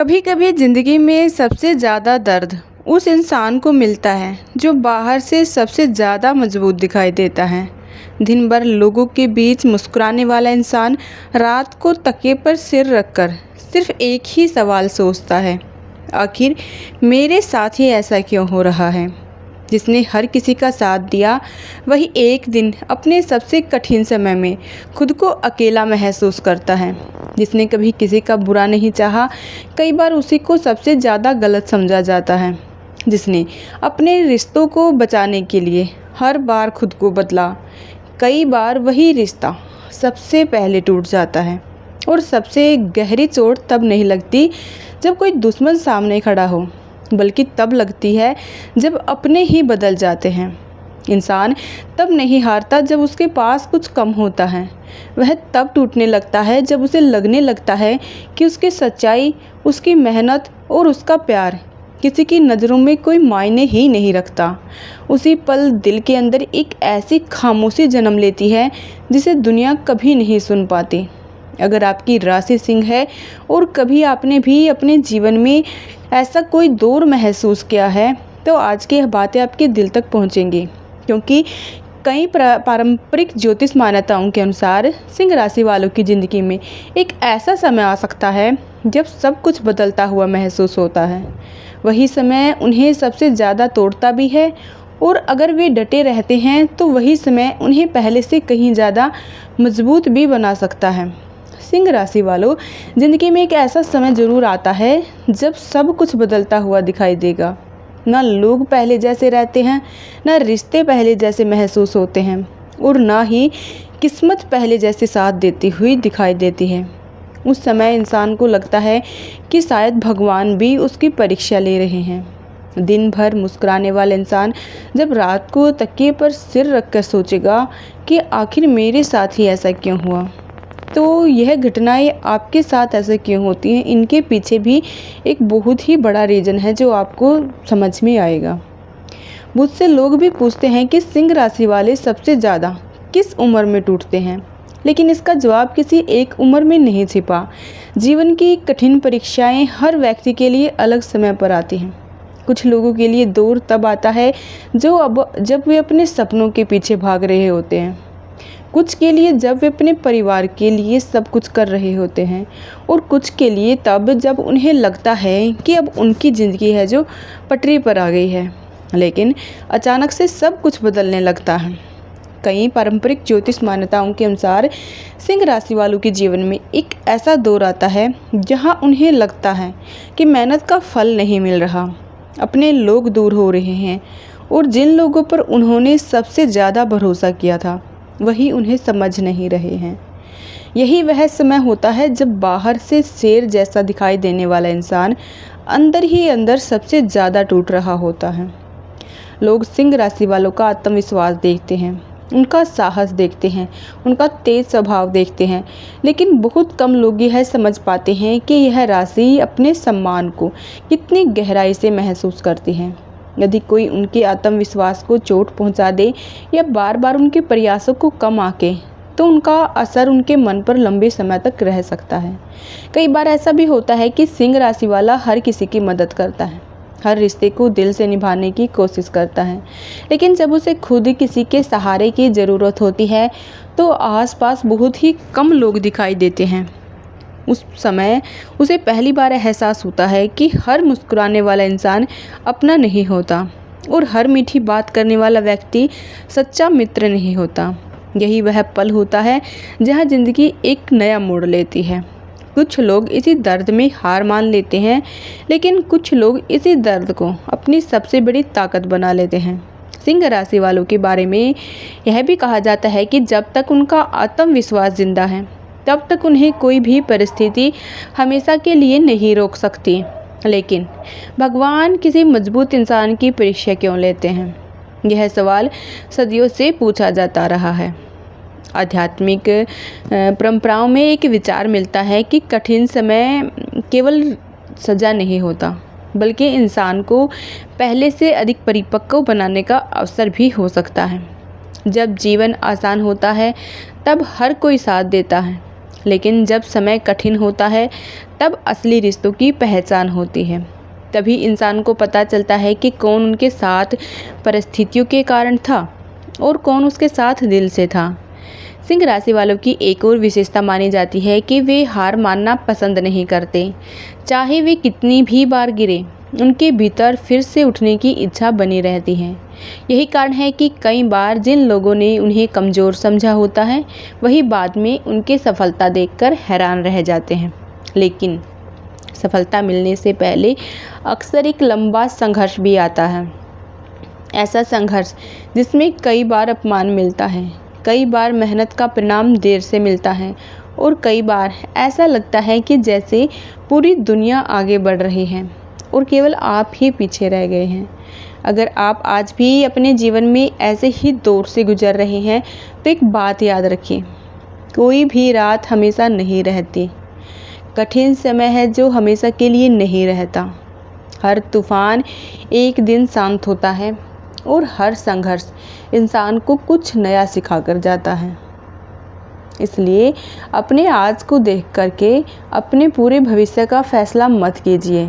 कभी कभी ज़िंदगी में सबसे ज़्यादा दर्द उस इंसान को मिलता है जो बाहर से सबसे ज़्यादा मजबूत दिखाई देता है। दिन भर लोगों के बीच मुस्कुराने वाला इंसान रात को तकिए पर सिर रखकर सिर्फ एक ही सवाल सोचता है, आखिर मेरे साथ ही ऐसा क्यों हो रहा है। जिसने हर किसी का साथ दिया, वही एक दिन अपने सबसे कठिन समय में खुद को अकेला महसूस करता है। जिसने कभी किसी का बुरा नहीं चाहा, कई बार उसी को सबसे ज़्यादा गलत समझा जाता है। जिसने अपने रिश्तों को बचाने के लिए हर बार खुद को बदला, कई बार वही रिश्ता सबसे पहले टूट जाता है। और सबसे गहरी चोट तब नहीं लगती जब कोई दुश्मन सामने खड़ा हो, बल्कि तब लगती है जब अपने ही बदल जाते हैं। इंसान तब नहीं हारता जब उसके पास कुछ कम होता है, वह तब टूटने लगता है जब उसे लगने लगता है कि उसकी सच्चाई, उसकी मेहनत और उसका प्यार किसी की नज़रों में कोई मायने ही नहीं रखता। उसी पल दिल के अंदर एक ऐसी खामोशी जन्म लेती है जिसे दुनिया कभी नहीं सुन पाती। अगर आपकी राशि सिंह है और कभी आपने भी अपने जीवन में ऐसा कोई दौर महसूस किया है, तो आज की यह बातें आपके दिल तक पहुंचेंगी। क्योंकि कई पारंपरिक ज्योतिष मान्यताओं के अनुसार सिंह राशि वालों की ज़िंदगी में एक ऐसा समय आ सकता है जब सब कुछ बदलता हुआ महसूस होता है। वही समय उन्हें सबसे ज़्यादा तोड़ता भी है, और अगर वे डटे रहते हैं तो वही समय उन्हें पहले से कहीं ज़्यादा मजबूत भी बना सकता है। सिंह राशि वालों, ज़िंदगी में एक ऐसा समय ज़रूर आता है जब सब कुछ बदलता हुआ दिखाई देगा। ना लोग पहले जैसे रहते हैं, ना रिश्ते पहले जैसे महसूस होते हैं, और ना ही किस्मत पहले जैसे साथ देती हुई दिखाई देती है। उस समय इंसान को लगता है कि शायद भगवान भी उसकी परीक्षा ले रहे हैं। दिन भर मुस्कुराने वाला इंसान जब रात को तकिए पर सिर रखकर सोचेगा कि आखिर मेरे साथ ही ऐसा क्यों हुआ, तो यह घटनाएं आपके साथ ऐसे क्यों होती हैं, इनके पीछे भी एक बहुत ही बड़ा रीज़न है जो आपको समझ में आएगा। मुझसे लोग भी पूछते हैं कि सिंह राशि वाले सबसे ज़्यादा किस उम्र में टूटते हैं, लेकिन इसका जवाब किसी एक उम्र में नहीं छिपा। जीवन की कठिन परीक्षाएं हर व्यक्ति के लिए अलग समय पर आती हैं। कुछ लोगों के लिए दौर तब आता है जब वे अपने सपनों के पीछे भाग रहे होते हैं, कुछ के लिए जब वे अपने परिवार के लिए सब कुछ कर रहे होते हैं, और कुछ के लिए तब जब उन्हें लगता है कि अब उनकी ज़िंदगी है जो पटरी पर आ गई है। लेकिन अचानक से सब कुछ बदलने लगता है। कई पारंपरिक ज्योतिष मान्यताओं के अनुसार सिंह राशि वालों के जीवन में एक ऐसा दौर आता है जहां उन्हें लगता है कि मेहनत का फल नहीं मिल रहा, अपने लोग दूर हो रहे हैं, और जिन लोगों पर उन्होंने सबसे ज़्यादा भरोसा किया था वही उन्हें समझ नहीं रहे हैं। यही वह समय होता है जब बाहर से शेर जैसा दिखाई देने वाला इंसान अंदर ही अंदर सबसे ज़्यादा टूट रहा होता है। लोग सिंह राशि वालों का आत्मविश्वास देखते हैं, उनका साहस देखते हैं, उनका तेज स्वभाव देखते हैं, लेकिन बहुत कम लोग यह समझ पाते हैं कि यह राशि अपने सम्मान को कितनी गहराई से महसूस करती है। यदि कोई उनके आत्मविश्वास को चोट पहुंचा दे या बार बार उनके प्रयासों को कम आके, तो उनका असर उनके मन पर लंबे समय तक रह सकता है। कई बार ऐसा भी होता है कि सिंह राशि वाला हर किसी की मदद करता है, हर रिश्ते को दिल से निभाने की कोशिश करता है, लेकिन जब उसे खुद किसी के सहारे की ज़रूरत होती है तो आसपास बहुत ही कम लोग दिखाई देते हैं। उस समय उसे पहली बार एहसास होता है कि हर मुस्कुराने वाला इंसान अपना नहीं होता, और हर मीठी बात करने वाला व्यक्ति सच्चा मित्र नहीं होता। यही वह पल होता है जहां ज़िंदगी एक नया मोड़ लेती है। कुछ लोग इसी दर्द में हार मान लेते हैं, लेकिन कुछ लोग इसी दर्द को अपनी सबसे बड़ी ताकत बना लेते हैं। सिंह राशि वालों के बारे में यह भी कहा जाता है कि जब तक उनका आत्मविश्वास जिंदा है, तब तक उन्हें कोई भी परिस्थिति हमेशा के लिए नहीं रोक सकती। लेकिन भगवान किसी मजबूत इंसान की परीक्षा क्यों लेते हैं? यह सवाल सदियों से पूछा जाता रहा है। आध्यात्मिक परंपराओं में एक विचार मिलता है कि कठिन समय केवल सजा नहीं होता, बल्कि इंसान को पहले से अधिक परिपक्व बनाने का अवसर भी हो सकता है। जब जीवन आसान होता है तब हर कोई साथ देता है, लेकिन जब समय कठिन होता है तब असली रिश्तों की पहचान होती है। तभी इंसान को पता चलता है कि कौन उनके साथ परिस्थितियों के कारण था और कौन उसके साथ दिल से था। सिंह राशि वालों की एक और विशेषता मानी जाती है कि वे हार मानना पसंद नहीं करते। चाहे वे कितनी भी बार गिरे, उनके भीतर फिर से उठने की इच्छा बनी रहती है। यही कारण है कि कई बार जिन लोगों ने उन्हें कमज़ोर समझा होता है, वही बाद में उनके सफलता देखकर हैरान रह जाते हैं। लेकिन सफलता मिलने से पहले अक्सर एक लंबा संघर्ष भी आता है। ऐसा संघर्ष जिसमें कई बार अपमान मिलता है, कई बार मेहनत का परिणाम देर से मिलता है और कई बार ऐसा लगता है कि जैसे पूरी दुनिया आगे बढ़ रही है और केवल आप ही पीछे रह गए हैं। अगर आप आज भी अपने जीवन में ऐसे ही दौर से गुजर रहे हैं तो एक बात याद रखिए, कोई भी रात हमेशा नहीं रहती। कठिन समय है जो हमेशा के लिए नहीं रहता। हर तूफान एक दिन शांत होता है और हर संघर्ष इंसान को कुछ नया सिखा कर जाता है। इसलिए अपने आज को देख करके अपने पूरे भविष्य का फैसला मत कीजिए।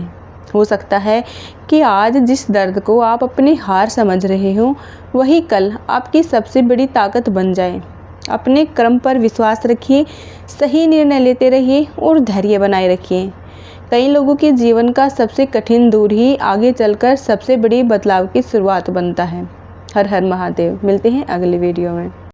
हो सकता है कि आज जिस दर्द को आप अपनी हार समझ रहे हो, वही कल आपकी सबसे बड़ी ताकत बन जाए। अपने कर्म पर विश्वास रखिए, सही निर्णय लेते रहिए और धैर्य बनाए रखिए। कई लोगों के जीवन का सबसे कठिन दौर ही आगे चलकर सबसे बड़ी बदलाव की शुरुआत बनता है। हर हर महादेव। मिलते हैं अगले वीडियो में।